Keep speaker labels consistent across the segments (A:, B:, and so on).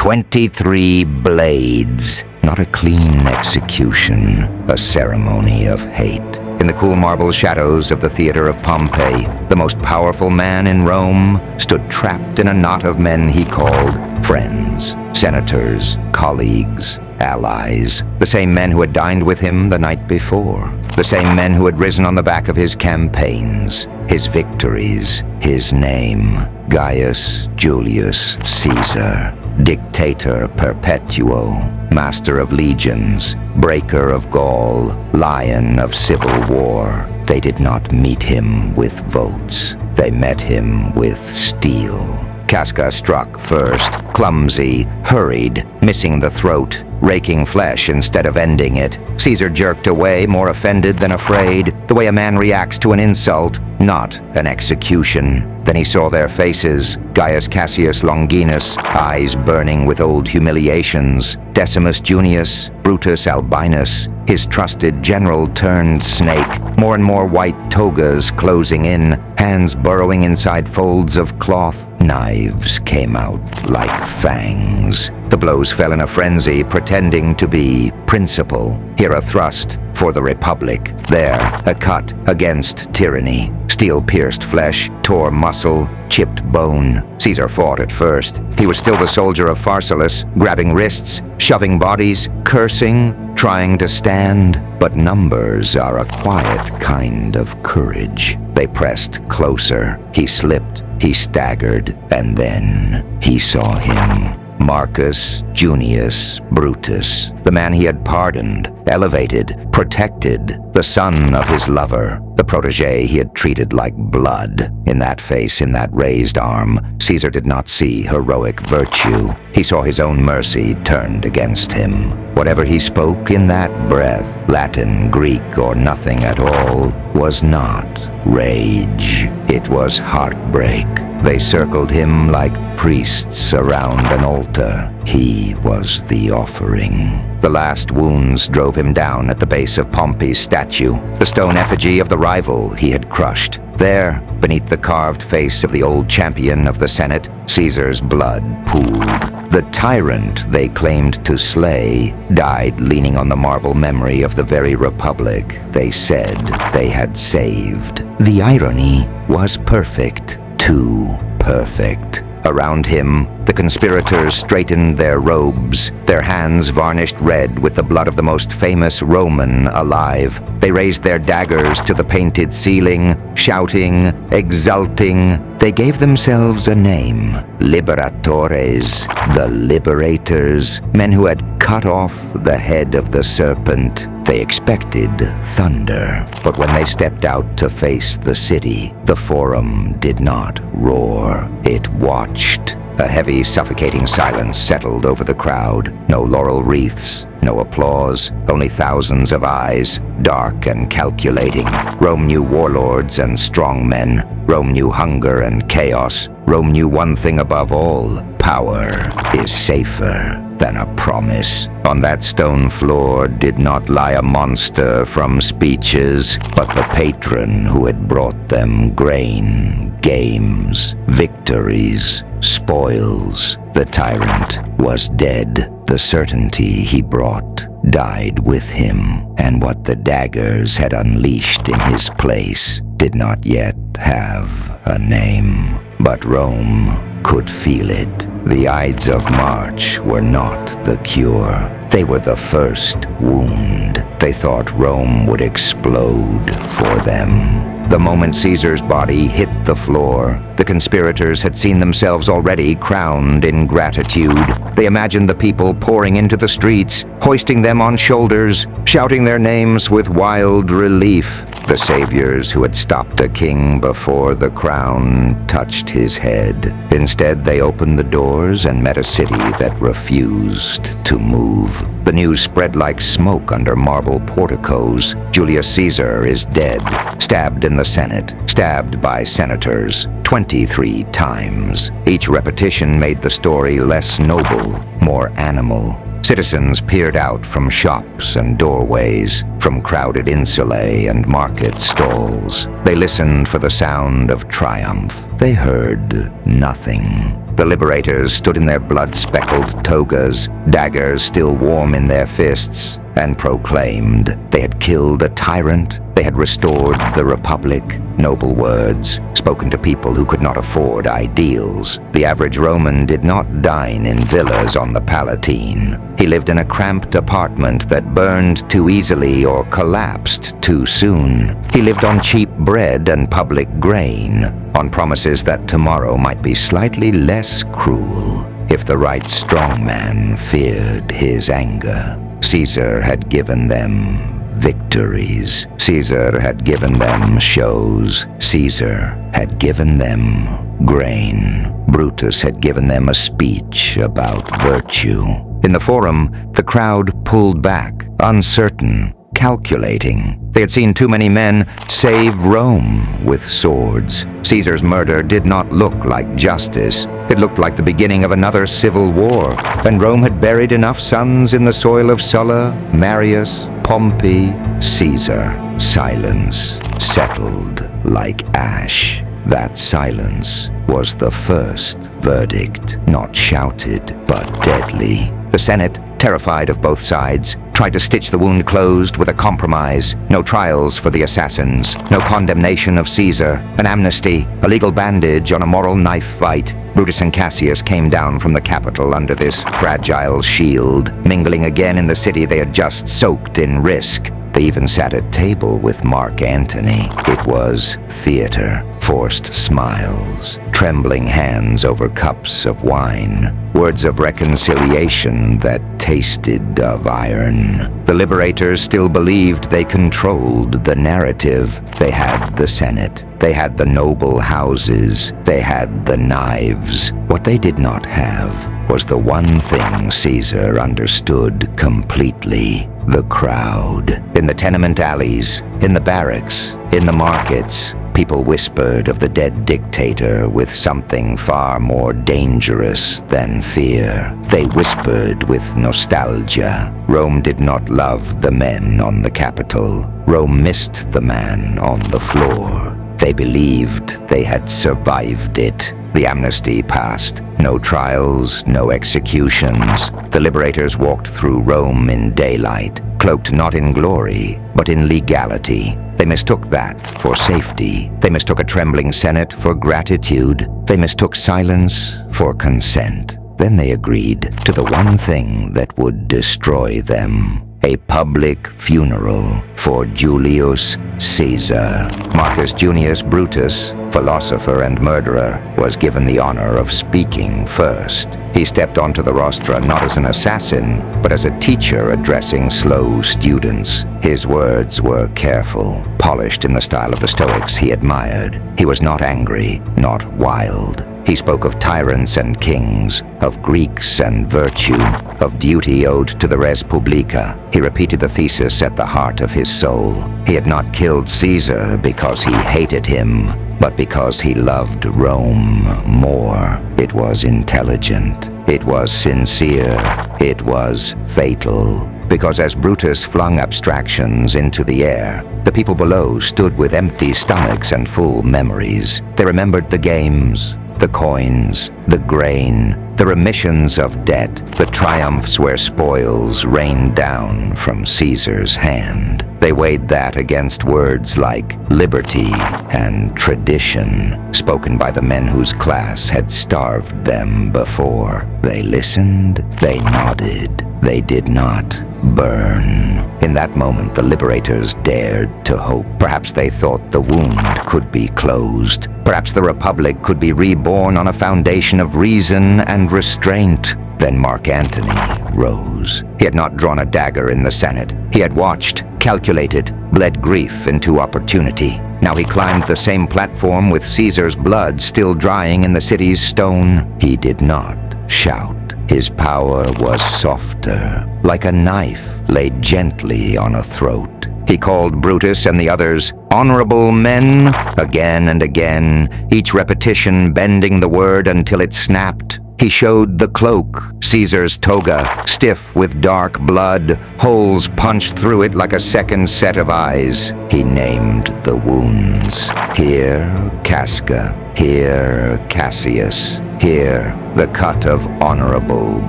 A: 23 blades. Not a clean execution, a ceremony of hate. In the cool marble shadows of the theater of Pompeii, the most powerful man in Rome stood trapped in a knot of men he called friends, senators, colleagues, allies. The same men who had dined with him the night before. The same men who had risen on the back of his campaigns, his victories, his name. Gaius Julius Caesar, Dictator Perpetuo, Master of Legions, Breaker of Gaul, Lion of Civil War. They did not meet him with votes. They met him with steel. Casca struck first, clumsy, hurried, missing the throat, raking flesh instead of ending it. Caesar jerked away, more offended than afraid, the way a man reacts to an insult, not an execution. Then he saw their faces, Gaius Cassius Longinus, eyes burning with old humiliations, Decimus Junius, Brutus Albinus, his trusted general turned snake, more and more white togas closing in, hands burrowing inside folds of cloth. Knives came out like fangs. The blows fell in a frenzy, pretending to be principle. Here a thrust for the Republic. There, a cut against tyranny. Steel-pierced flesh, tore muscle, chipped bone. Caesar fought at first. He was still the soldier of Pharsalus, grabbing wrists, shoving bodies, cursing, trying to stand. But numbers are a quiet kind of courage. They pressed closer. He slipped, he staggered, and then he saw him. Marcus Junius Brutus, the man he had pardoned, elevated, protected, the son of his lover, the protege he had treated like blood. In that face, in that raised arm, Caesar did not see heroic virtue. He saw his own mercy turned against him. Whatever he spoke in that breath, Latin, Greek, or nothing at all, was not rage. It was heartbreak. They circled him like priests around an altar. He was the offering. The last wounds drove him down at the base of Pompey's statue, the stone effigy of the rival he had crushed. There, beneath the carved face of the old champion of the Senate, Caesar's blood pooled. The tyrant they claimed to slay died leaning on the marble memory of the very republic they said they had saved. The irony was perfect. Too perfect. Around him, the conspirators straightened their robes, their hands varnished red with the blood of the most famous Roman alive. They raised their daggers to the painted ceiling, shouting, exulting. They gave themselves a name, Liberatores, the Liberators, men who had cut off the head of the serpent. They expected thunder, but when they stepped out to face the city, the forum did not roar. It watched. A heavy, suffocating silence settled over the crowd. No laurel wreaths, no applause, only thousands of eyes, dark and calculating. Rome knew warlords and strong men. Rome knew hunger and chaos. Rome knew one thing above all: power is safer than a promise. On that stone floor did not lie a monster from speeches, but the patron who had brought them grain, games, victories, spoils. The tyrant was dead. The certainty he brought died with him, and what the daggers had unleashed in his place did not yet have a name. But Rome could feel it. The Ides of March were not the cure. They were the first wound. They thought Rome would explode for them. The moment Caesar's body hit the floor, the conspirators had seen themselves already crowned in gratitude. They imagined the people pouring into the streets, hoisting them on shoulders, shouting their names with wild relief. The saviors who had stopped a king before the crown touched his head. Instead, they opened the doors and met a city that refused to move. The news spread like smoke under marble porticos. Julius Caesar is dead, stabbed in the Senate, stabbed by senators 23 times. Each repetition made the story less noble, more animal. Citizens peered out from shops and doorways, from crowded insulae and market stalls. They listened for the sound of triumph. They heard nothing. The liberators stood in their blood-speckled togas, daggers still warm in their fists, and proclaimed they had killed a tyrant, they had restored the Republic. Noble words, spoken to people who could not afford ideals. The average Roman did not dine in villas on the Palatine. He lived in a cramped apartment that burned too easily or collapsed too soon. He lived on cheap bread and public grain, on promises that tomorrow might be slightly less cruel if the right strongman feared his anger. Caesar had given them victories. Caesar had given them shows. Caesar had given them grain. Brutus had given them a speech about virtue. In the Forum, the crowd pulled back, uncertain, calculating. They had seen too many men save Rome with swords. Caesar's murder did not look like justice. It looked like the beginning of another civil war, and Rome had buried enough sons in the soil of Sulla, Marius, Pompey, Caesar. Silence settled like ash. That silence was the first verdict, not shouted, but deadly. The Senate, terrified of both sides, tried to stitch the wound closed with a compromise. No trials for the assassins, no condemnation of Caesar, an amnesty, a legal bandage on a moral knife fight. Brutus and Cassius came down from the Capitol under this fragile shield, mingling again in the city they had just soaked in risk. They even sat at table with Mark Antony. It was theater, forced smiles, trembling hands over cups of wine, words of reconciliation that tasted of iron. The liberators still believed they controlled the narrative. They had the Senate. They had the noble houses. They had the knives. What they did not have was the one thing Caesar understood completely: the crowd. In the tenement alleys, in the barracks, in the markets, people whispered of the dead dictator with something far more dangerous than fear. They whispered with nostalgia. Rome did not love the men on the Capitol. Rome missed the man on the floor. They believed they had survived it. The amnesty passed. No trials, no executions. The liberators walked through Rome in daylight, cloaked not in glory, but in legality. They mistook that for safety. They mistook a trembling Senate for gratitude. They mistook silence for consent. Then they agreed to the one thing that would destroy them: a public funeral for Julius Caesar. Marcus Junius Brutus, philosopher and murderer, was given the honor of speaking first. He stepped onto the rostra not as an assassin, but as a teacher addressing slow students. His words were careful, polished in the style of the Stoics he admired. He was not angry, not wild. He spoke of tyrants and kings, of Greeks and virtue, of duty owed to the res publica. He repeated the thesis at the heart of his soul. He had not killed Caesar because he hated him, but because he loved Rome more. It was intelligent. It was sincere. It was fatal. Because as Brutus flung abstractions into the air, the people below stood with empty stomachs and full memories. They remembered the games, the coins, the grain, the remissions of debt, the triumphs where spoils rained down from Caesar's hand. They weighed that against words like liberty and tradition, spoken by the men whose class had starved them before. They listened, they nodded, they did not burn. In that moment, the liberators dared to hope. Perhaps they thought the wound could be closed. Perhaps the Republic could be reborn on a foundation of reason and restraint. Then Mark Antony rose. He had not drawn a dagger in the Senate. He had watched, calculated, bled grief into opportunity. Now he climbed the same platform with Caesar's blood still drying in the city's stone. He did not shout. His power was softer, like a knife laid gently on a throat. He called Brutus and the others honorable men again and again, each repetition bending the word until it snapped. He showed the cloak, Caesar's toga, stiff with dark blood, holes punched through it like a second set of eyes. He named the wounds. Here, Casca. Here, Cassius. Here, the cut of honorable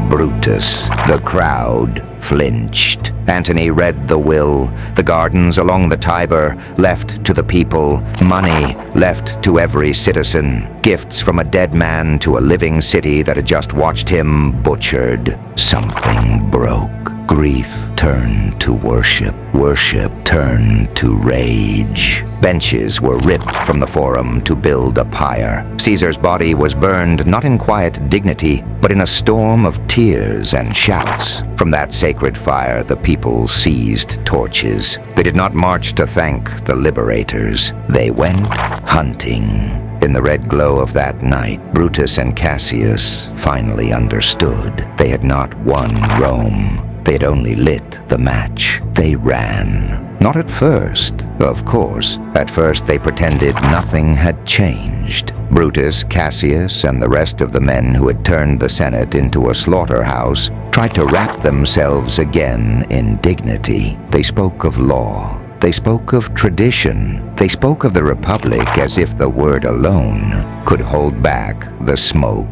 A: Brutus. The crowd flinched. Antony read the will. The gardens along the Tiber left to the people. Money left to every citizen. Gifts from a dead man to a living city that had just watched him butchered. Something broke. Grief turned to worship. Worship turned to rage. Benches were ripped from the forum to build a pyre. Caesar's body was burned not in quiet dignity, but in a storm of tears and shouts. From that sacred fire, the people seized torches. They did not march to thank the liberators. They went hunting. In the red glow of that night, Brutus and Cassius finally understood. They had not won Rome. They had only lit the match. They ran. Not at first, of course. At first they pretended nothing had changed. Brutus, Cassius, and the rest of the men who had turned the Senate into a slaughterhouse tried to wrap themselves again in dignity. They spoke of law. They spoke of tradition. They spoke of the Republic as if the word alone could hold back the smoke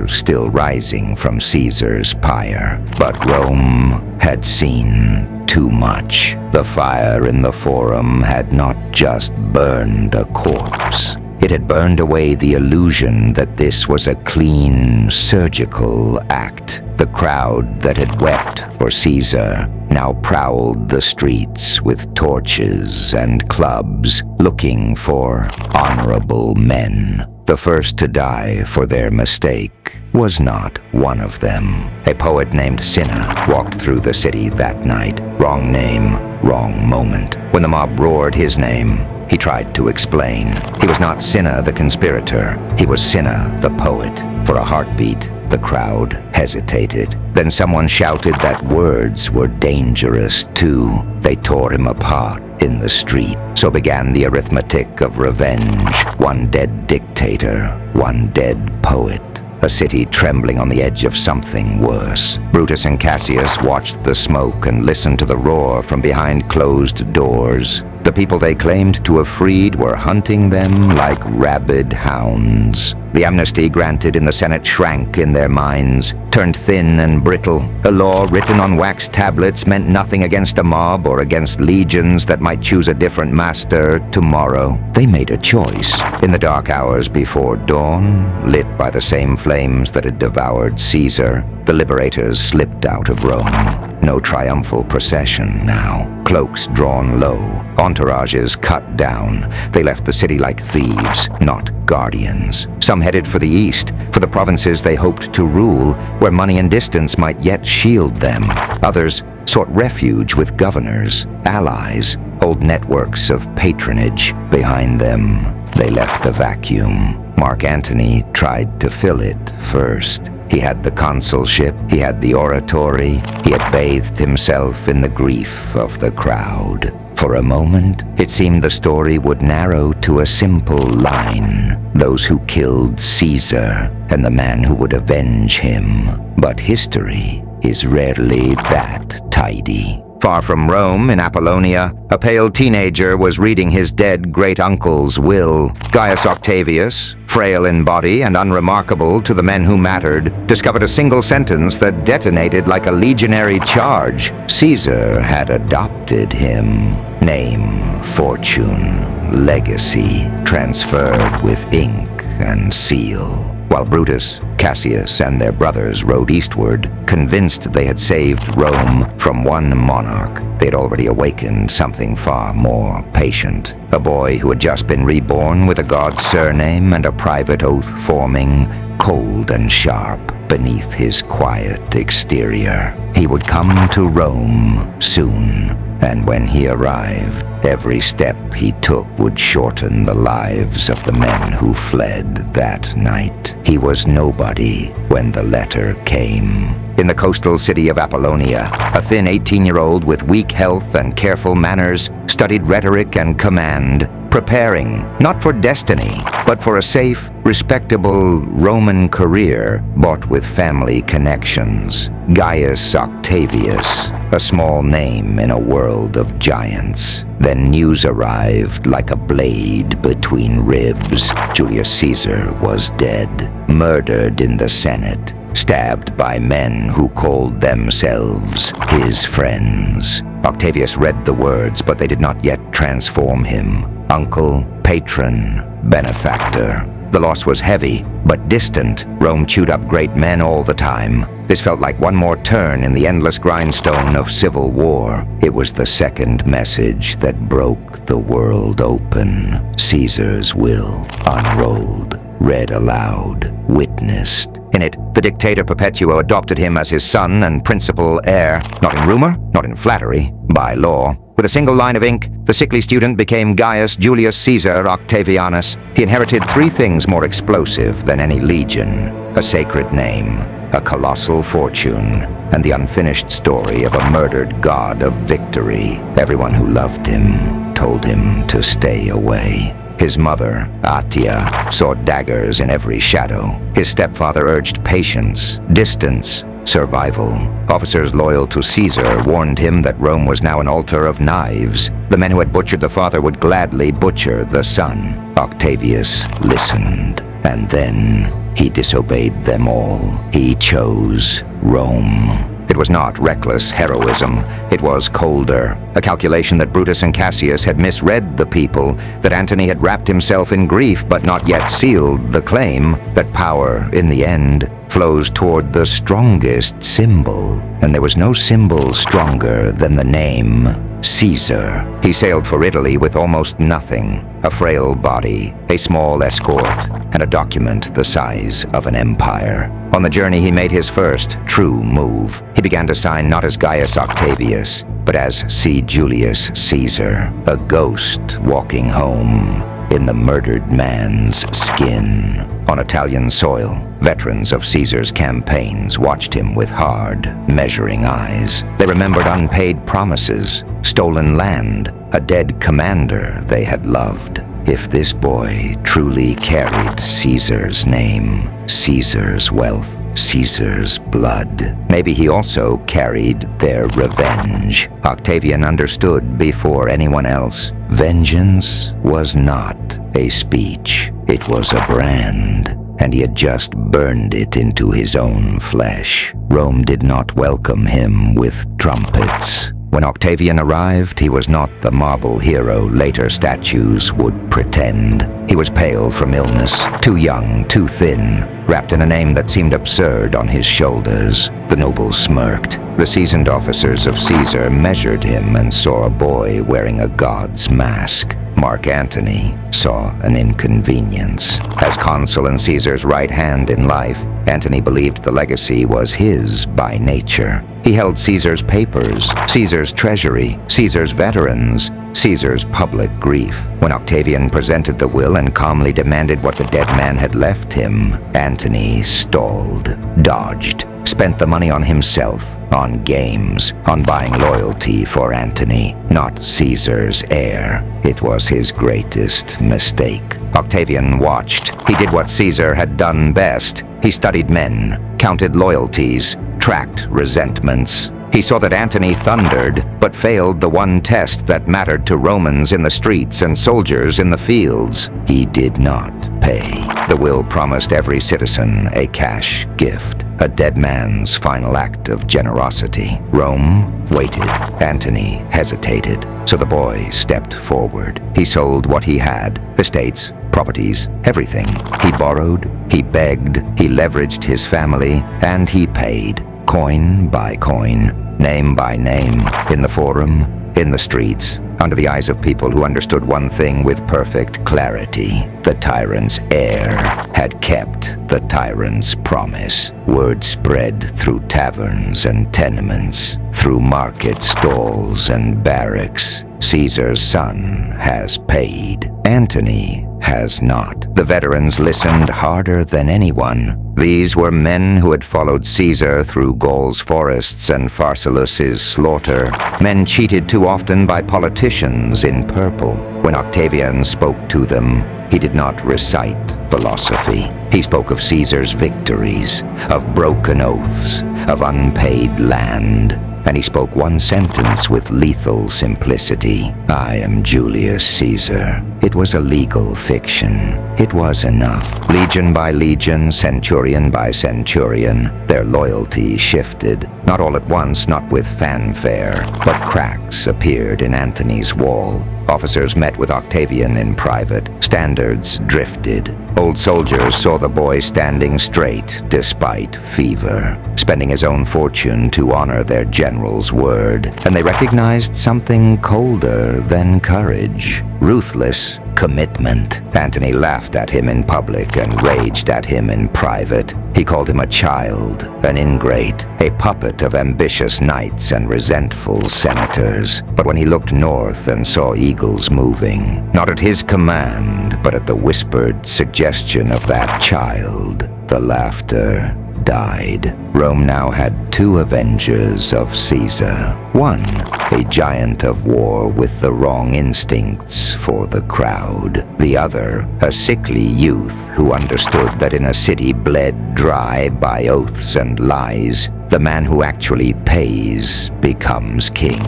A: still rising from Caesar's pyre. But Rome had seen too much. The fire in the Forum had not just burned a corpse. It had burned away the illusion that this was a clean, surgical act. The crowd that had wept for Caesar now prowled the streets with torches and clubs, looking for honorable men. The first to die for their mistake was not one of them. A poet named Cinna walked through the city that night. Wrong name, wrong moment. When the mob roared his name, he tried to explain. He was not Cinna the conspirator. He was Cinna the poet. For a heartbeat, the crowd hesitated. Then someone shouted that words were dangerous too. They tore him apart in the street. So began the arithmetic of revenge. One dead dictator, one dead poet. A city trembling on the edge of something worse. Brutus and Cassius watched the smoke and listened to the roar from behind closed doors. The people they claimed to have freed were hunting them like rabid hounds. The amnesty granted in the Senate shrank in their minds, turned thin and brittle. A law written on wax tablets meant nothing against a mob or against legions that might choose a different master tomorrow. They made a choice. In the dark hours before dawn, lit by the same flames that had devoured Caesar, the liberators slipped out of Rome. No triumphal procession now. Cloaks drawn low, entourages cut down. They left the city like thieves, not guardians. Some headed for the east, for the provinces they hoped to rule, where money and distance might yet shield them. Others sought refuge with governors, allies, old networks of patronage. Behind them, they left a vacuum. Mark Antony tried to fill it first. He had the consulship, he had the oratory, he had bathed himself in the grief of the crowd. For a moment, it seemed the story would narrow to a simple line: those who killed Caesar and the man who would avenge him. But history is rarely that tidy. Far from Rome, in Apollonia, a pale teenager was reading his dead great-uncle's will. Gaius Octavius, frail in body and unremarkable to the men who mattered, discovered a single sentence that detonated like a legionary charge. Caesar had adopted him. Name, fortune, legacy, transferred with ink and seal. While Brutus, Cassius, and their brothers rode eastward, convinced they had saved Rome from one monarch, they had already awakened something far more patient. A boy who had just been reborn with a god's surname and a private oath forming, cold and sharp, beneath his quiet exterior. He would come to Rome soon, and when he arrived, every step he took would shorten the lives of the men who fled that night. He was nobody when the letter came. In the coastal city of Apollonia, a thin 18-year-old with weak health and careful manners studied rhetoric and command. preparing, not for destiny, but for a safe, respectable Roman career bought with family connections. Gaius Octavius, a small name in a world of giants. Then news arrived like a blade between ribs. Julius Caesar was dead, murdered in the Senate, stabbed by men who called themselves his friends. Octavius read the words, but they did not yet transform him. Uncle, patron, benefactor. The loss was heavy, but distant. Rome chewed up great men all the time. This felt like one more turn in the endless grindstone of civil war. It was the second message that broke the world open. Caesar's will, unrolled, read aloud, witnessed. In it, the dictator Perpetuo adopted him as his son and principal heir, not in rumor, not in flattery, by law. With a single line of ink, the sickly student became Gaius Julius Caesar Octavianus. He inherited three things more explosive than any legion: a sacred name, a colossal fortune, and the unfinished story of a murdered god of victory. Everyone who loved him told him to stay away. His mother, Atia, saw daggers in every shadow. His stepfather urged patience, distance, survival. Officers loyal to Caesar warned him that Rome was now an altar of knives. The men who had butchered the father would gladly butcher the son. Octavius listened, and then he disobeyed them all. He chose Rome. It was not reckless heroism. It was colder. A calculation that Brutus and Cassius had misread the people, that Antony had wrapped himself in grief but not yet sealed the claim, that power, in the end, flows toward the strongest symbol. And there was no symbol stronger than the name Caesar. He sailed for Italy with almost nothing: a frail body, a small escort, and a document the size of an empire. On the journey, he made his first true move. He began to sign not as Gaius Octavius, but as C. Julius Caesar, a ghost walking home in the murdered man's skin. On Italian soil, veterans of Caesar's campaigns watched him with hard, measuring eyes. They remembered unpaid promises, stolen land, a dead commander they had loved. If this boy truly carried Caesar's name, Caesar's wealth, Caesar's blood, maybe he also carried their revenge. Octavian understood before anyone else. Vengeance was not a speech. It was a brand, and he had just burned it into his own flesh. Rome did not welcome him with trumpets. When Octavian arrived, he was not the marble hero later statues would pretend. He was pale from illness, too young, too thin, wrapped in a name that seemed absurd on his shoulders. The nobles smirked. The seasoned officers of Caesar measured him and saw a boy wearing a god's mask. Mark Antony saw an inconvenience. As consul and Caesar's right hand in life, Antony believed the legacy was his by nature. He held Caesar's papers, Caesar's treasury, Caesar's veterans, Caesar's public grief. When Octavian presented the will and calmly demanded what the dead man had left him, Antony stalled, dodged, spent the money on himself, on games, on buying loyalty for Antony, not Caesar's heir. It was his greatest mistake. Octavian watched. He did what Caesar had done best. He studied men, counted loyalties, tracked resentments. He saw that Antony thundered, but failed the one test that mattered to Romans in the streets and soldiers in the fields. He did not pay. The will promised every citizen a cash gift, a dead man's final act of generosity. Rome waited. Antony hesitated. So the boy stepped forward. He sold what he had: estates, properties, everything. He borrowed, he begged, he leveraged his family, and he paid. Coin by coin, name by name, in the forum, in the streets, under the eyes of people who understood one thing with perfect clarity: the tyrant's heir had kept the tyrant's promise. Word spread through taverns and tenements, through market stalls and barracks. Caesar's son has paid. Antony has not. The veterans listened harder than anyone. These were men who had followed Caesar through Gaul's forests and Pharsalus's slaughter. Men cheated too often by politicians in purple. When Octavian spoke to them, he did not recite philosophy. He spoke of Caesar's victories, of broken oaths, of unpaid land. And he spoke one sentence with lethal simplicity. I am Julius Caesar. It was a legal fiction. It was enough. Legion by legion, centurion by centurion, their loyalty shifted. Not all at once, not with fanfare, but cracks appeared in Antony's wall. Officers met with Octavian in private. Standards drifted. Old soldiers saw the boy standing straight despite fever, spending his own fortune to honor their general's word. And they recognized something colder than courage. Ruthless commitment. Antony laughed at him in public and raged at him in private. He called him a child, an ingrate, a puppet of ambitious knights and resentful senators. But when he looked north and saw eagles moving, not at his command, but at the whispered suggestion of that child, the laughter died. Rome now had two avengers of Caesar. One, a giant of war with the wrong instincts for the crowd. The other, a sickly youth who understood that in a city bled dry by oaths and lies, the man who actually pays becomes king,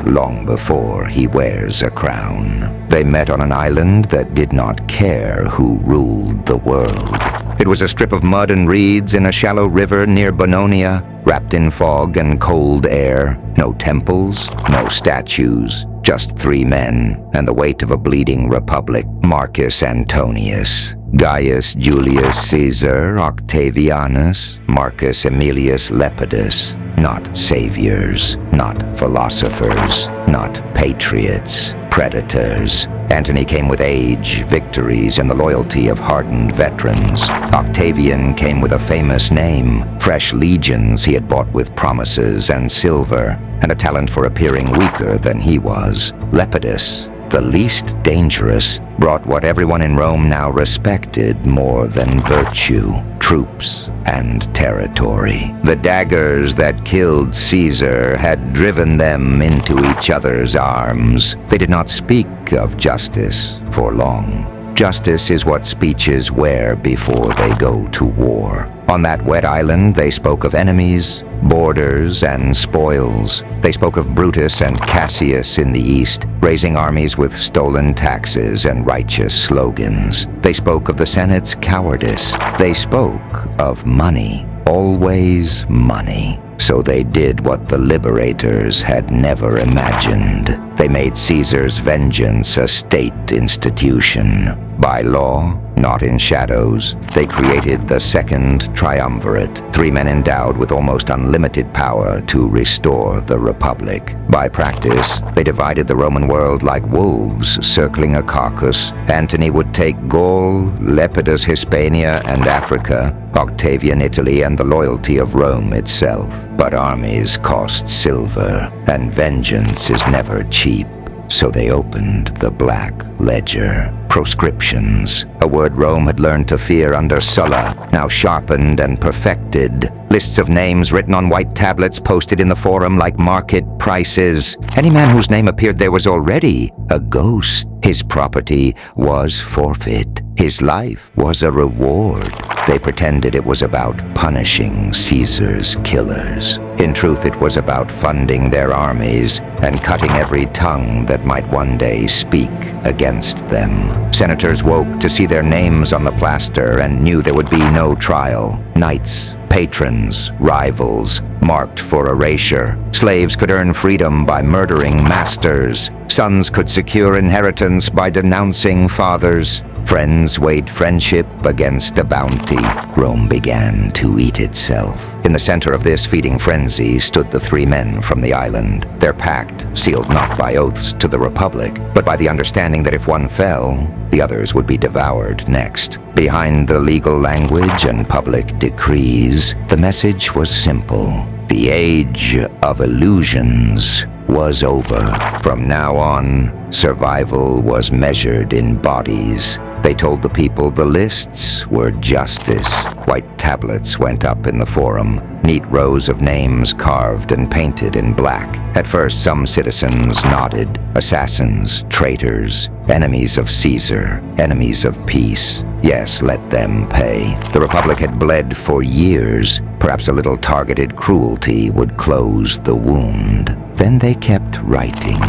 A: long before he wears a crown. They met on an island that did not care who ruled the world. It was a strip of mud and reeds in a shallow river near Bononia, wrapped in fog and cold air. No temples, no statues, just three men and the weight of a bleeding republic. Marcus Antonius, Gaius Julius Caesar, Octavianus, Marcus Aemilius Lepidus. Not saviors, not philosophers, not patriots, predators. Antony came with age, victories, and the loyalty of hardened veterans. Octavian came with a famous name, fresh legions he had bought with promises and silver, and a talent for appearing weaker than he was. Lepidus, the least dangerous, brought what everyone in Rome now respected more than virtue: troops and territory. The daggers that killed Caesar had driven them into each other's arms. They did not speak of justice for long. Justice is what speeches wear before they go to war. On that wet island, they spoke of enemies, borders, and spoils. They spoke of Brutus and Cassius in the east, raising armies with stolen taxes and righteous slogans. They spoke of the Senate's cowardice. They spoke of money, always money. So they did what the liberators had never imagined. They made Caesar's vengeance a state institution. By law, not in shadows, they created the Second Triumvirate, three men endowed with almost unlimited power to restore the Republic. By practice, they divided the Roman world like wolves circling a carcass. Antony would take Gaul, Lepidus Hispania and Africa, Octavian Italy, and the loyalty of Rome itself. But armies cost silver, and vengeance is never cheap. So they opened the Black Ledger. Proscriptions, a word Rome had learned to fear under Sulla, now sharpened and perfected. Lists of names written on white tablets posted in the forum like market prices. Any man whose name appeared there was already a ghost. His property was forfeit. His life was a reward. They pretended it was about punishing Caesar's killers. In truth, it was about funding their armies and cutting every tongue that might one day speak against them. Senators woke to see their names on the plaster and knew there would be no trial. Knights, patrons, rivals, marked for erasure. Slaves could earn freedom by murdering masters. Sons could secure inheritance by denouncing fathers. Friends weighed friendship against a bounty. Rome began to eat itself. In the center of this feeding frenzy stood the three men from the island, their pact sealed not by oaths to the Republic, but by the understanding that if one fell, the others would be devoured next. Behind the legal language and public decrees, the message was simple. The age of illusions was over. From now on, survival was measured in bodies, They told the people the lists were justice. White tablets went up in the forum, neat rows of names carved and painted in black. At first, some citizens nodded. Assassins, traitors, enemies of Caesar, enemies of peace. Yes, let them pay. The Republic had bled for years. Perhaps a little targeted cruelty would close the wound. Then they kept writing.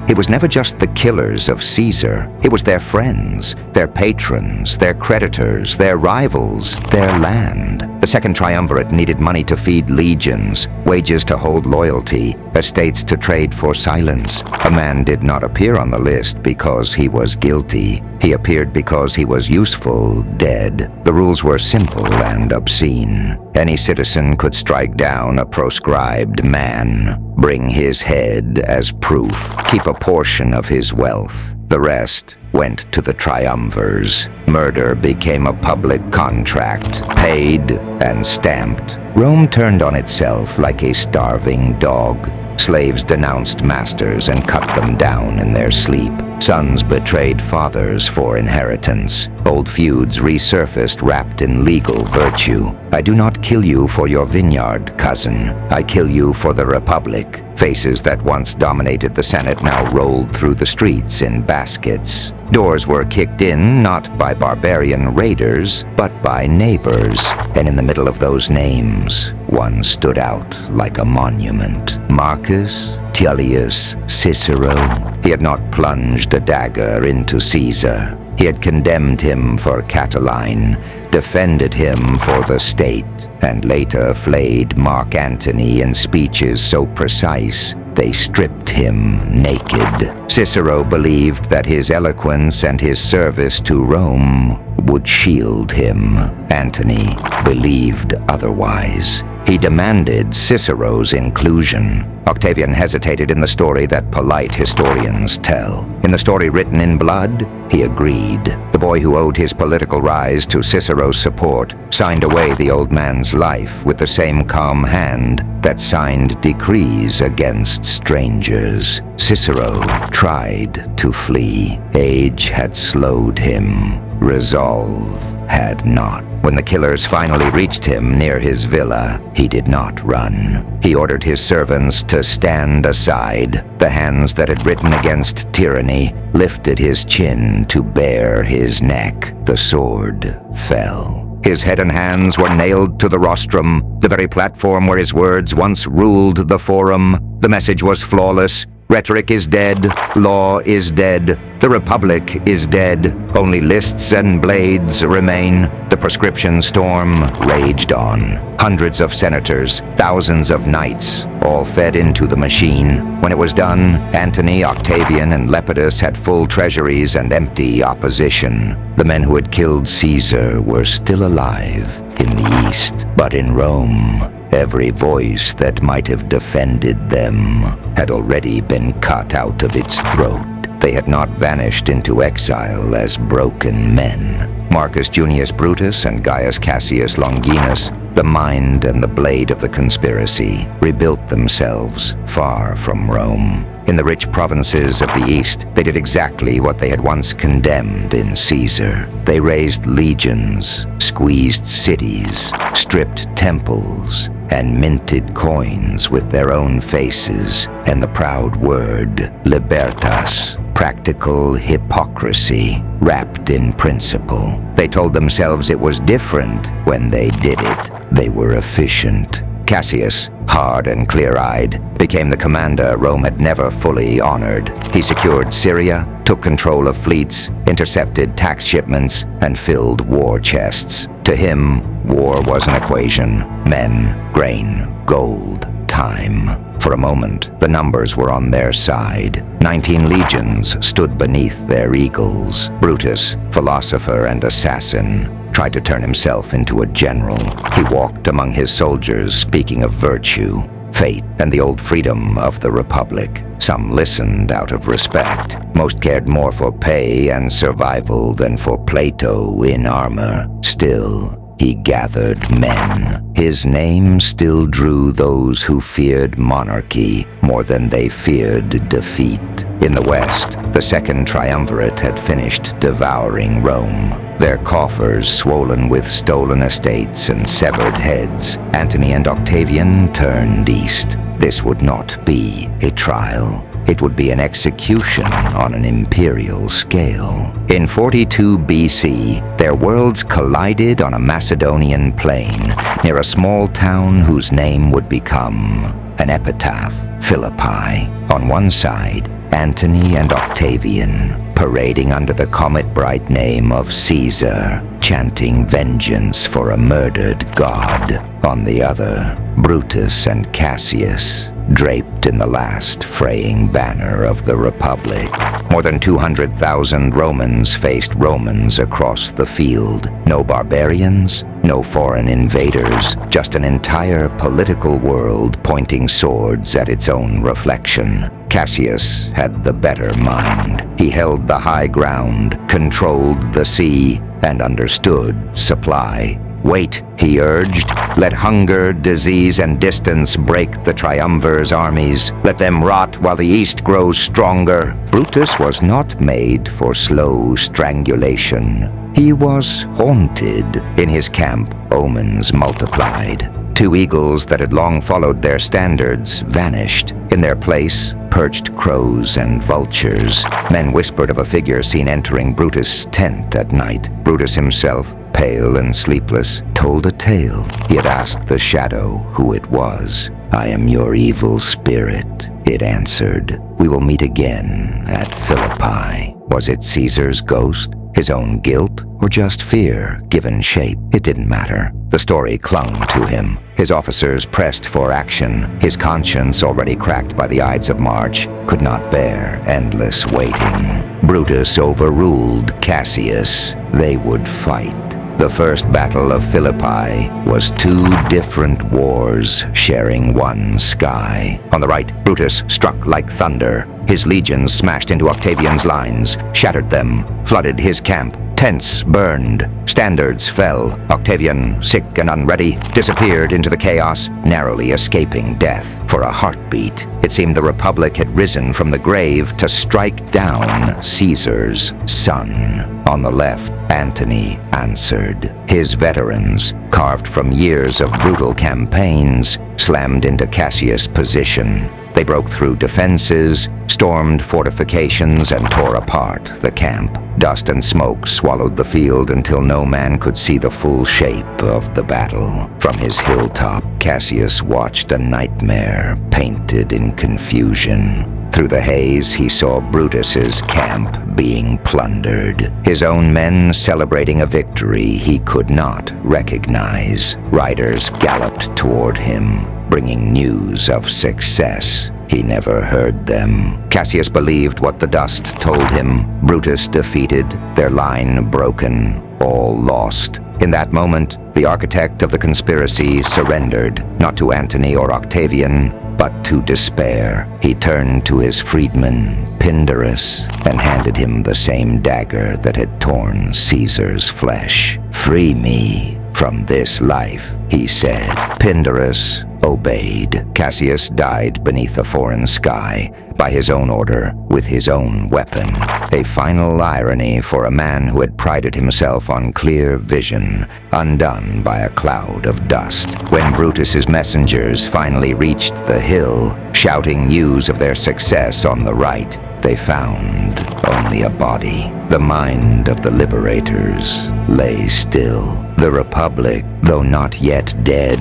A: It was never just the killers of Caesar. It was their friends, their patrons, their creditors, their rivals, their land. The Second Triumvirate needed money to feed legions, wages to hold loyalty, estates to trade for silence. A man did not appear on the list because he was guilty. He appeared because he was useful, dead. The rules were simple and obscene. Any citizen could strike down a proscribed man, bring his head as proof, keep a portion of his wealth. The rest went to the triumvirs. Murder became a public contract, paid and stamped. Rome turned on itself like a starving dog. Slaves denounced masters and cut them down in their sleep. Sons betrayed fathers for inheritance. Old feuds resurfaced wrapped in legal virtue. I do not kill you for your vineyard, cousin. I kill you for the Republic. Faces that once dominated the Senate now rolled through the streets in baskets. Doors were kicked in not by barbarian raiders, but by neighbors. And in the middle of those names, one stood out like a monument. Marcus Tullius Cicero. He had not plunged a dagger into Caesar. He had condemned him for Catiline, defended him for the state, and later flayed Mark Antony in speeches so precise they stripped him naked. Cicero believed that his eloquence and his service to Rome would shield him. Antony believed otherwise. He demanded Cicero's inclusion. Octavian hesitated in the story that polite historians tell. In the story written in blood, he agreed. The boy who owed his political rise to Cicero's support signed away the old man's life with the same calm hand that signed decrees against strangers. Cicero tried to flee. Age had slowed him. Resolve had not. When the killers finally reached him near his villa, he did not run. He ordered his servants to stand aside. The hands that had written against tyranny lifted his chin to bare his neck. The sword fell. His head and hands were nailed to the rostrum, the very platform where his words once ruled the forum. The message was flawless. Rhetoric is dead. Law is dead. The Republic is dead. Only lists and blades remain. The proscription storm raged on. Hundreds of senators, thousands of knights, all fed into the machine. When it was done, Antony, Octavian, and Lepidus had full treasuries and empty opposition. The men who had killed Caesar were still alive in the East, but in Rome, every voice that might have defended them had already been cut out of its throat. They had not vanished into exile as broken men. Marcus Junius Brutus and Gaius Cassius Longinus, the mind and the blade of the conspiracy, rebuilt themselves far from Rome. In the rich provinces of the East, they did exactly what they had once condemned in Caesar. They raised legions, squeezed cities, stripped temples, and minted coins with their own faces and the proud word libertas, practical hypocrisy wrapped in principle. They told themselves it was different when they did it. They were efficient. Cassius, hard and clear-eyed, became the commander Rome had never fully honored. He secured Syria, took control of fleets, intercepted tax shipments, and filled war chests. To him, war was an equation: men, grain, gold, time. For a moment, the numbers were on their side. 19 legions stood beneath their eagles. Brutus, philosopher and assassin, tried to turn himself into a general. He walked among his soldiers speaking of virtue, fate, and the old freedom of the Republic. Some listened out of respect. Most cared more for pay and survival than for Plato in armor. Still, he gathered men. His name still drew those who feared monarchy more than they feared defeat. In the west, the second triumvirate had finished devouring Rome. Their coffers swollen with stolen estates and severed heads, Antony and Octavian turned east. This would not be a trial. It would be an execution on an imperial scale. In 42 BC, their worlds collided on a Macedonian plain near a small town whose name would become an epitaph, Philippi. On one side, Antony and Octavian, parading under the comet-bright name of Caesar, chanting vengeance for a murdered god. On the other, Brutus and Cassius, draped in the last fraying banner of the Republic. More than 200,000 Romans faced Romans across the field. No barbarians, no foreign invaders, just an entire political world pointing swords at its own reflection. Cassius had the better mind. He held the high ground, controlled the sea, and understood supply. "Wait," he urged. "Let hunger, disease, and distance break the triumvir's armies. Let them rot while the East grows stronger." Brutus was not made for slow strangulation. He was haunted. In his camp, omens multiplied. 2 eagles that had long followed their standards vanished. In their place, perched crows and vultures. Men whispered of a figure seen entering Brutus' tent at night. Brutus himself, pale and sleepless, told a tale. He had asked the shadow who it was. "I am your evil spirit," it answered. "We will meet again at Philippi." Was it Caesar's ghost? His own guilt? Or just fear given shape? It didn't matter. The story clung to him. His officers pressed for action. His conscience, already cracked by the Ides of March, could not bear endless waiting. Brutus overruled Cassius. They would fight. The first battle of Philippi was 2 different wars sharing one sky. On the right, Brutus struck like thunder. His legions smashed into Octavian's lines, shattered them, flooded his camp. Tents burned, standards fell. Octavian, sick and unready, disappeared into the chaos, narrowly escaping death. For a heartbeat, it seemed the Republic had risen from the grave to strike down Caesar's son. On the left, Antony answered. His veterans, carved from years of brutal campaigns, slammed into Cassius' position. They broke through defenses, stormed fortifications, and tore apart the camp. Dust and smoke swallowed the field until no man could see the full shape of the battle. From his hilltop, Cassius watched a nightmare painted in confusion. Through the haze, he saw Brutus's camp being plundered, his own men celebrating a victory he could not recognize. Riders galloped toward him, bringing news of success. He never heard them. Cassius believed what the dust told him. Brutus defeated, their line broken, all lost. In that moment, the architect of the conspiracy surrendered, not to Antony or Octavian, but to despair. He turned to his freedman, Pindarus, and handed him the same dagger that had torn Caesar's flesh. "Free me from this life," he said. Pindarus obeyed. Cassius died beneath a foreign sky, by his own order, with his own weapon. A final irony for a man who had prided himself on clear vision, undone by a cloud of dust. When Brutus's messengers finally reached the hill, shouting news of their success on the right, they found only a body. The mind of the liberators lay still. The Republic, though not yet dead,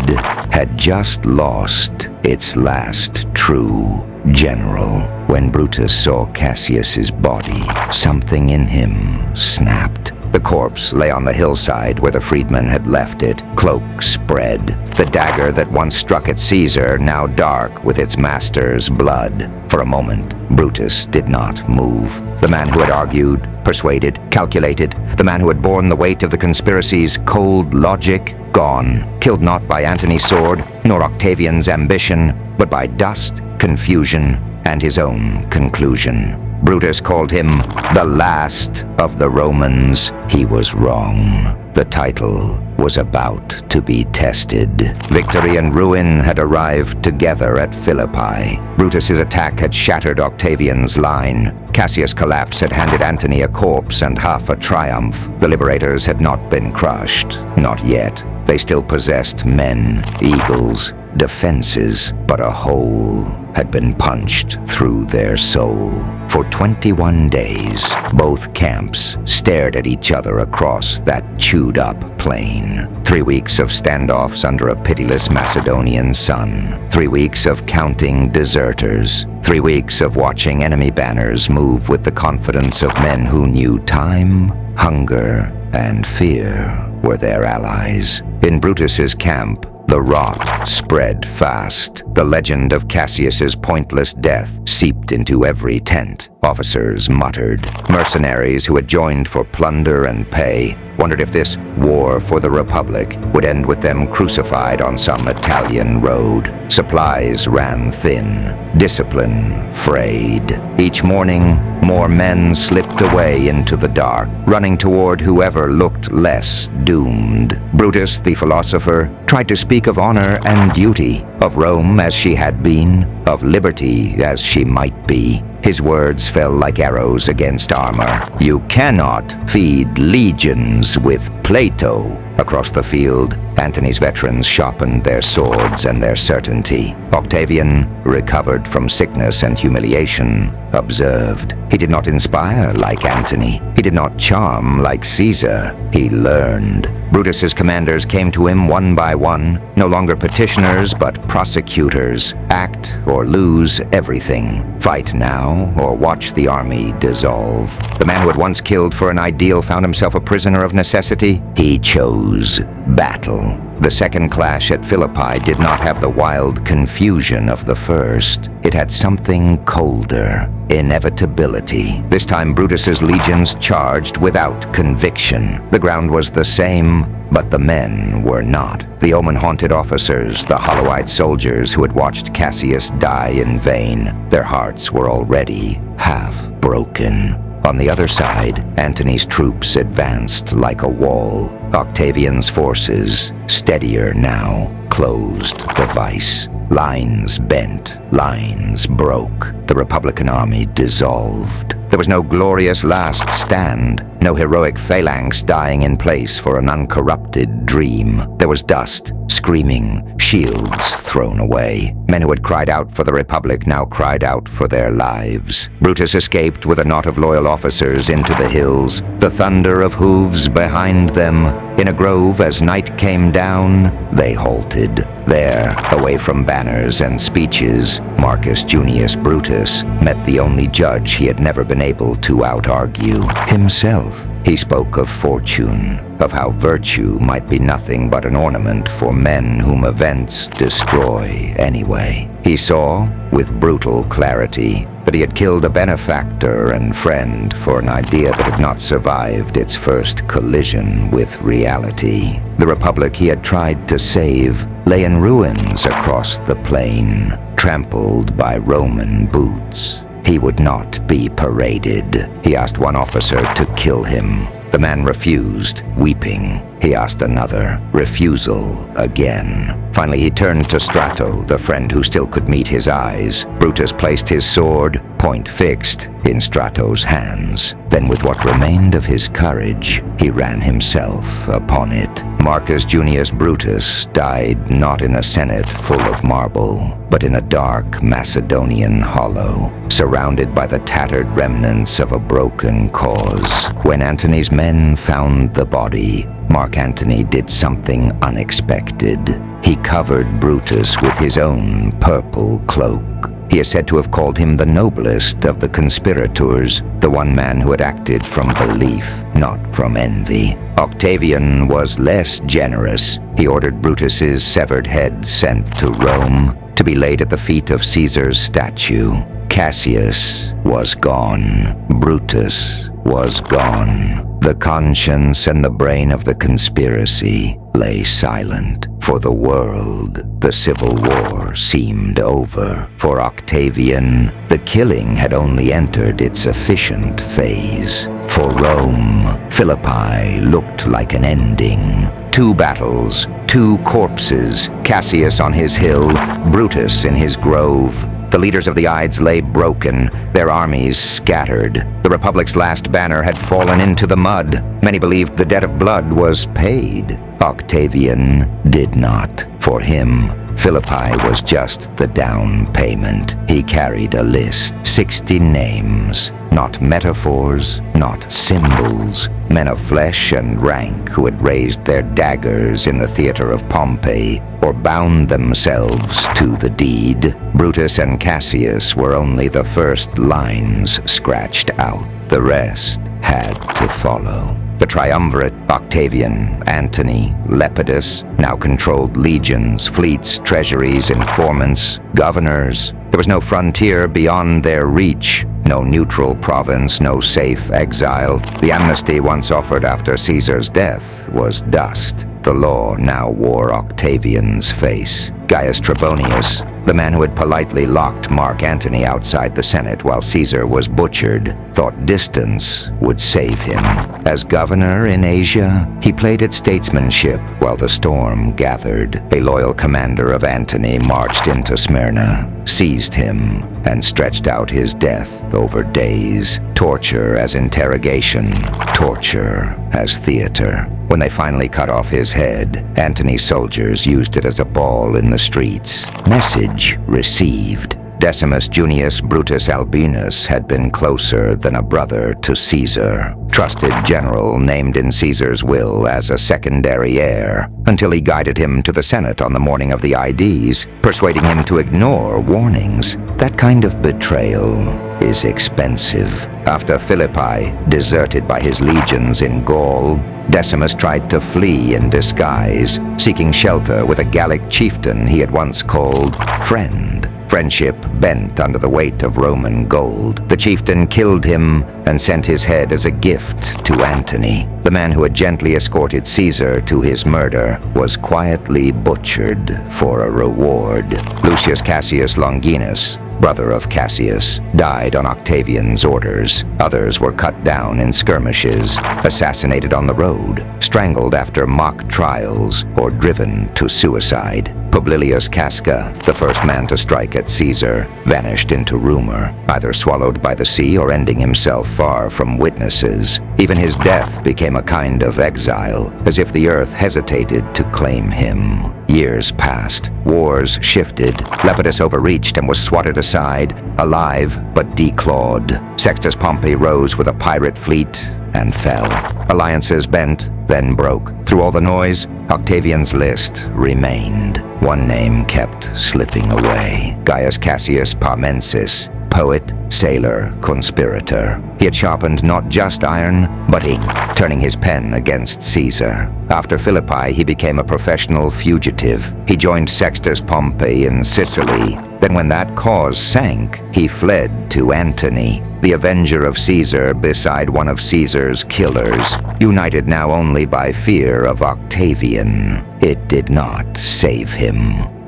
A: had just lost its last true general. When Brutus saw Cassius's body, something in him snapped. The corpse lay on the hillside where the freedman had left it, cloak spread. The dagger that once struck at Caesar, now dark with its master's blood. For a moment, Brutus did not move. The man who had argued, persuaded, calculated, the man who had borne the weight of the conspiracy's cold logic, gone. Killed not by Antony's sword, nor Octavian's ambition, but by dust, confusion, and his own conclusion. Brutus called him the last of the Romans. He was wrong. The title was about to be tested. Victory and ruin had arrived together at Philippi. Brutus's attack had shattered Octavian's line. Cassius' collapse had handed Antony a corpse and half a triumph. The liberators had not been crushed. Not yet. They still possessed men, eagles, defenses, but a hole had been punched through their soul. For 21 days, both camps stared at each other across that chewed-up plain. 3 weeks of standoffs under a pitiless Macedonian sun. 3 weeks of counting deserters. 3 weeks of watching enemy banners move with the confidence of men who knew time, hunger, and fear were their allies. In Brutus's camp, the rot spread fast. The legend of Cassius's pointless death seeped into every tent. Officers muttered. Mercenaries who had joined for plunder and pay wondered if this war for the Republic would end with them crucified on some Italian road. Supplies ran thin. Discipline frayed. Each morning, more men slipped away into the dark, running toward whoever looked less doomed. Brutus, the philosopher, tried to speak of honor and duty, of Rome as she had been, of liberty as she might be. His words fell like arrows against armor. You cannot feed legions with Plato. Across the field, Antony's veterans sharpened their swords and their certainty. Octavian, recovered from sickness and humiliation, observed. He did not inspire like Antony. He did not charm like Caesar. He learned. Brutus's commanders came to him one by one, no longer petitioners but prosecutors. Act or lose everything. Fight now or watch the army dissolve. The man who had once killed for an ideal found himself a prisoner of necessity. He chose battle. The second clash at Philippi did not have the wild confusion of the first. It had something colder. Inevitability. This time Brutus's legions charged without conviction. The ground was the same, but the men were not. The omen-haunted officers, the hollow-eyed soldiers who had watched Cassius die in vain. Their hearts were already half broken. On the other side, Antony's troops advanced like a wall. Octavian's forces, steadier now, closed the vice. Lines bent, lines broke. The Republican army dissolved. There was no glorious last stand, no heroic phalanx dying in place for an uncorrupted dream. There was dust, screaming, shields thrown away. Men who had cried out for the Republic now cried out for their lives. Brutus escaped with a knot of loyal officers into the hills, the thunder of hooves behind them. In a grove, as night came down, they halted. There, away from banners and speeches, Marcus Junius Brutus met the only judge he had never been able to out-argue, himself. He spoke of fortune, of how virtue might be nothing but an ornament for men whom events destroy anyway. He saw, with brutal clarity, that he had killed a benefactor and friend for an idea that had not survived its first collision with reality. The Republic he had tried to save lay in ruins across the plain, trampled by Roman boots. He would not be paraded. He asked one officer to kill him. The man refused, weeping. He asked another. Refusal again. Finally, he turned to Strato, the friend who still could meet his eyes. Brutus placed his sword, point fixed, in Strato's hands. Then, with what remained of his courage, he ran himself upon it. Marcus Junius Brutus died not in a senate full of marble, but in a dark Macedonian hollow, surrounded by the tattered remnants of a broken cause. When Antony's men found the body, Mark Antony did something unexpected. He covered Brutus with his own purple cloak. He is said to have called him the noblest of the conspirators, the one man who had acted from belief, not from envy. Octavian was less generous. He ordered Brutus's severed head sent to Rome to be laid at the feet of Caesar's statue. Cassius was gone. Brutus was gone. The conscience and the brain of the conspiracy lay silent. For the world, the civil war seemed over. For Octavian, the killing had only entered its efficient phase. For Rome, Philippi looked like an ending. 2 battles, 2 corpses, Cassius on his hill, Brutus in his grove. The leaders of the Ides lay broken, their armies scattered. The Republic's last banner had fallen into the mud. Many believed the debt of blood was paid. Octavian did not. For him, Philippi was just the down payment. He carried a list, 60 names, not metaphors, not symbols, men of flesh and rank who had raised their daggers in the theater of Pompeii or bound themselves to the deed. Brutus and Cassius were only the first lines scratched out. The rest had to follow. The triumvirate, Octavian, Antony, Lepidus, now controlled legions, fleets, treasuries, informants, governors. There was no frontier beyond their reach, no neutral province, no safe exile. The amnesty once offered after Caesar's death was dust. The law now wore Octavian's face. Gaius Trebonius, the man who had politely locked Mark Antony outside the Senate while Caesar was butchered, thought distance would save him. As governor in Asia, he played at statesmanship while the storm gathered. A loyal commander of Antony marched into Smyrna, seized him, and stretched out his death over days. Torture as interrogation, torture as theater. When they finally cut off his head, Antony's soldiers used it as a ball in the streets. Message received. Decimus Junius Brutus Albinus had been closer than a brother to Caesar. Trusted general named in Caesar's will as a secondary heir, until he guided him to the Senate on the morning of the Ides, persuading him to ignore warnings. That kind of betrayal is expensive. After Philippi, deserted by his legions in Gaul, Decimus tried to flee in disguise, seeking shelter with a Gallic chieftain he had once called friend. Friendship bent under the weight of Roman gold. The chieftain killed him and sent his head as a gift to Antony. The man who had gently escorted Caesar to his murder was quietly butchered for a reward. Lucius Cassius Longinus, brother of Cassius, died on Octavian's orders. Others were cut down in skirmishes, assassinated on the road, strangled after mock trials, or driven to suicide. Publilius Casca, the first man to strike at Caesar, vanished into rumor, either swallowed by the sea or ending himself far from witnesses. Even his death became a kind of exile, as if the earth hesitated to claim him. Years passed. Wars shifted. Lepidus overreached and was swatted aside, alive but declawed. Sextus Pompey rose with a pirate fleet and fell. Alliances bent, then broke. Through all the noise, Octavian's list remained. One name kept slipping away. Gaius Cassius Parmensis, poet, sailor, conspirator. He had sharpened not just iron, but ink, turning his pen against Caesar. After Philippi, he became a professional fugitive. He joined Sextus Pompey in Sicily. Then when that cause sank, he fled to Antony, the avenger of Caesar beside one of Caesar's killers, united now only by fear of Octavian. It did not save him.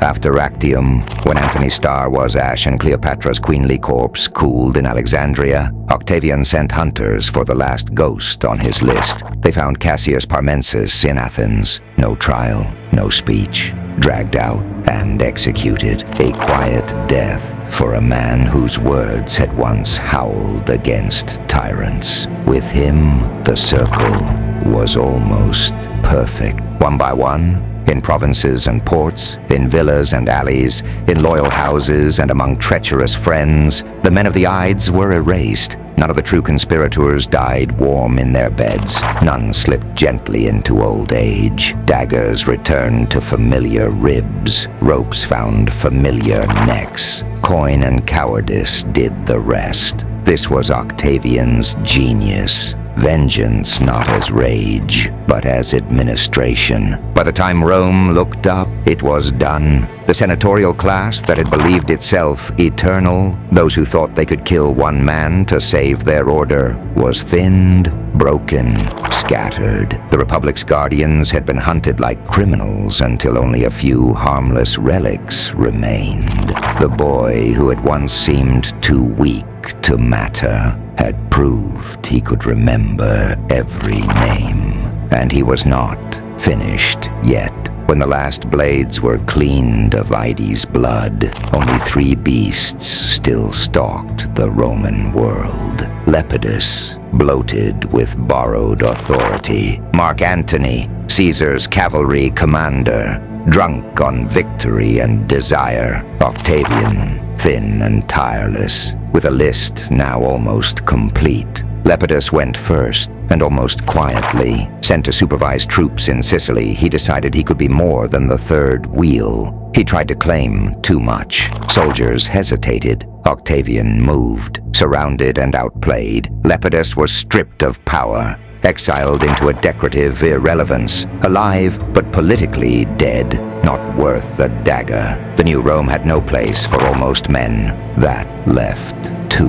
A: After Actium, when Antony's star was ash and Cleopatra's queenly corpse cooled in Alexandria, Octavian sent hunters for the last ghost on his list. They found Cassius Parmensis in Athens. No trial, no speech. Dragged out and executed. A quiet death for a man whose words had once howled against tyrants. With him, the circle was almost perfect. One by one, in provinces and ports, in villas and alleys, in loyal houses and among treacherous friends, the men of the Ides were erased. None of the true conspirators died warm in their beds. None slipped gently into old age. Daggers returned to familiar ribs. Ropes found familiar necks. Coin and cowardice did the rest. This was Octavian's genius. Vengeance not as rage, but as administration. By the time Rome looked up, it was done. The senatorial class that had believed itself eternal, those who thought they could kill one man to save their order, was thinned, broken, scattered. The Republic's guardians had been hunted like criminals until only a few harmless relics remained. The boy who had once seemed too weak to matter had proved he could remember every name, and he was not finished yet. When the last blades were cleaned of Ides' blood, only 3 beasts still stalked the Roman world. Lepidus, bloated with borrowed authority. Mark Antony, Caesar's cavalry commander, drunk on victory and desire. Octavian, thin and tireless, with a list now almost complete. Lepidus went first, and almost quietly, sent to supervise troops in Sicily, he decided he could be more than the third wheel. He tried to claim too much. Soldiers hesitated. Octavian moved. Surrounded and outplayed, Lepidus was stripped of power, exiled into a decorative irrelevance, alive but politically dead, not worth a dagger. The new Rome had no place for almost men. That left 2.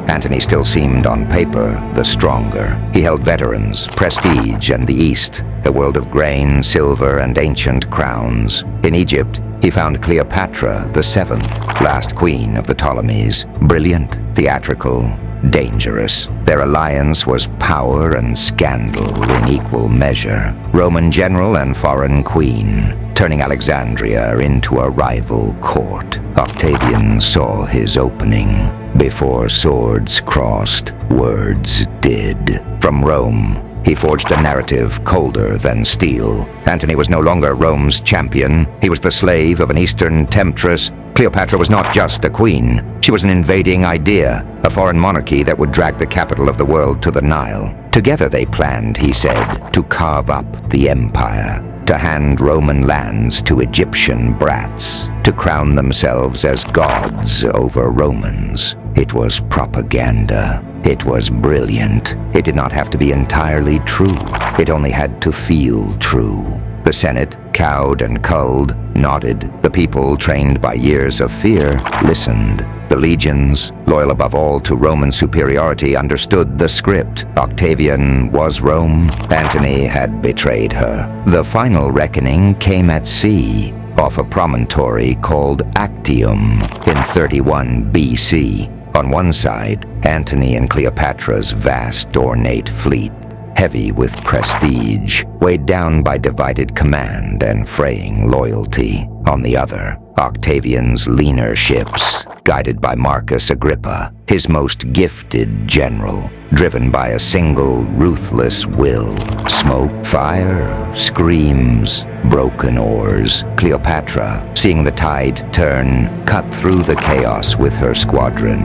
A: Antony still seemed on paper the stronger. He held veterans, prestige, and the East, a world of grain, silver, and ancient crowns. In Egypt, he found Cleopatra, the 7th, last queen of the Ptolemies, brilliant, theatrical, dangerous. Their alliance was power and scandal in equal measure. Roman general and foreign queen, turning Alexandria into a rival court. Octavian saw his opening. Before swords crossed, words did. From Rome, he forged a narrative colder than steel. Antony was no longer Rome's champion. He was the slave of an Eastern temptress. Cleopatra was not just a queen. She was an invading idea, a foreign monarchy that would drag the capital of the world to the Nile. Together they planned, he said, to carve up the empire, to hand Roman lands to Egyptian brats, to crown themselves as gods over Romans. It was propaganda. It was brilliant. It did not have to be entirely true. It only had to feel true. The Senate, cowed and culled, nodded. The people, trained by years of fear, listened. The legions, loyal above all to Roman superiority, understood the script. Octavian was Rome. Antony had betrayed her. The final reckoning came at sea, off a promontory called Actium in 31 BC. On one side, Antony and Cleopatra's vast, ornate fleet, heavy with prestige, weighed down by divided command and fraying loyalty. On the other, Octavian's leaner ships, guided by Marcus Agrippa, his most gifted general, driven by a single ruthless will. Smoke, fire, screams, broken oars. Cleopatra, seeing the tide turn, cut through the chaos with her squadron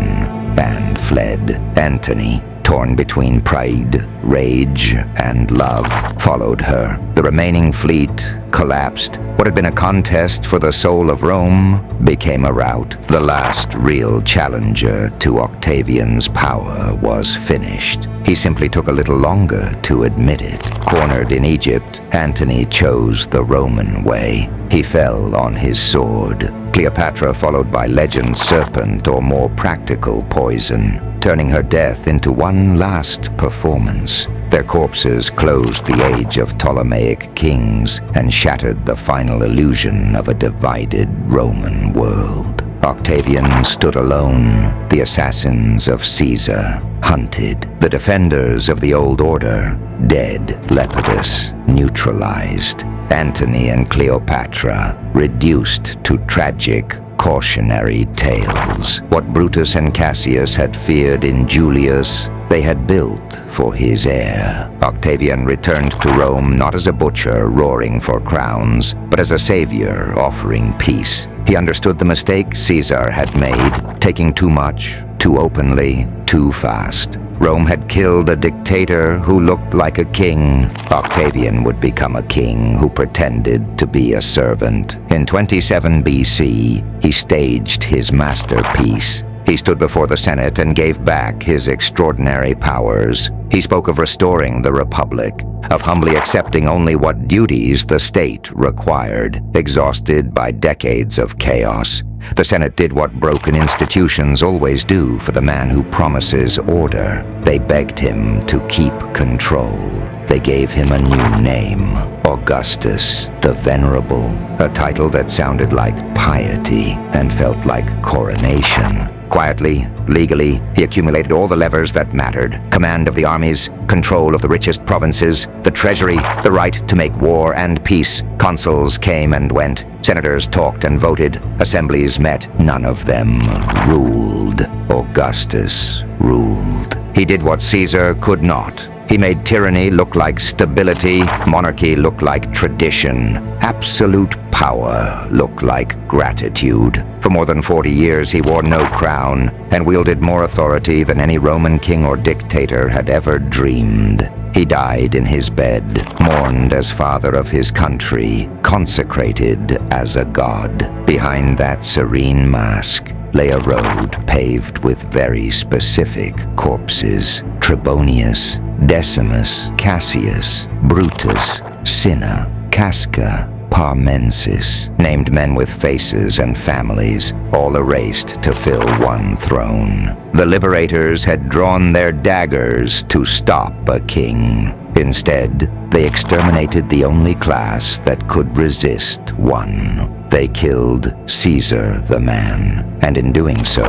A: and fled. Antony, torn between pride, rage, and love, followed her. The remaining fleet collapsed. What had been a contest for the soul of Rome became a rout. The last real challenger to Octavian's power was finished. He simply took a little longer to admit it. Cornered in Egypt, Antony chose the Roman way. He fell on his sword. Cleopatra followed by legend's serpent or more practical poison, turning her death into one last performance. Their corpses closed the age of Ptolemaic kings and shattered the final illusion of a divided Roman world. Octavian stood alone. The assassins of Caesar, hunted. The defenders of the old order, dead. Lepidus, neutralized. Antony and Cleopatra, reduced to tragic, cautionary tales. What Brutus and Cassius had feared in Julius, they had built for his heir. Octavian returned to Rome not as a butcher roaring for crowns, but as a savior offering peace. He understood the mistake Caesar had made, taking too much, too openly, too fast. Rome had killed a dictator who looked like a king. Octavian would become a king who pretended to be a servant. In 27 BC, he staged his masterpiece. He stood before the Senate and gave back his extraordinary powers. He spoke of restoring the Republic, of humbly accepting only what duties the state required, exhausted by decades of chaos. The Senate did what broken institutions always do for the man who promises order. They begged him to keep control. They gave him a new name, Augustus the Venerable, a title that sounded like piety and felt like coronation. Quietly, legally, he accumulated all the levers that mattered: command of the armies, control of the richest provinces, the treasury, the right to make war and peace. Consuls came and went. Senators talked and voted. Assemblies met. None of them ruled. Augustus ruled. He did what Caesar could not. He made tyranny look like stability, monarchy look like tradition, absolute power look like gratitude. For more than 40 years he wore no crown and wielded more authority than any Roman king or dictator had ever dreamed. He died in his bed, mourned as father of his country, consecrated as a god. Behind that serene mask lay a road paved with very specific corpses: Trebonius, Decimus, Cassius, Brutus, Cinna, Casca, Parmensis, named men with faces and families, all erased to fill one throne. The liberators had drawn their daggers to stop a king. Instead, they exterminated the only class that could resist one. They killed Caesar the man, and in doing so,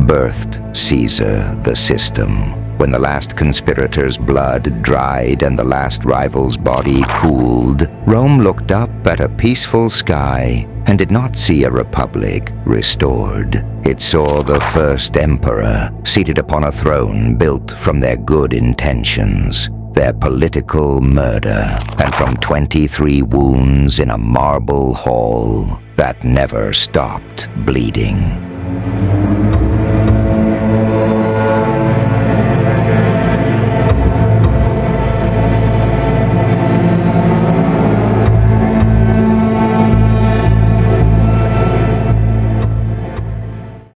A: birthed Caesar the system. When the last conspirator's blood dried and the last rival's body cooled, Rome looked up at a peaceful sky and did not see a republic restored. It saw the first emperor seated upon a throne built from their good intentions, their political murder, and from 23 wounds in a marble hall that never stopped bleeding.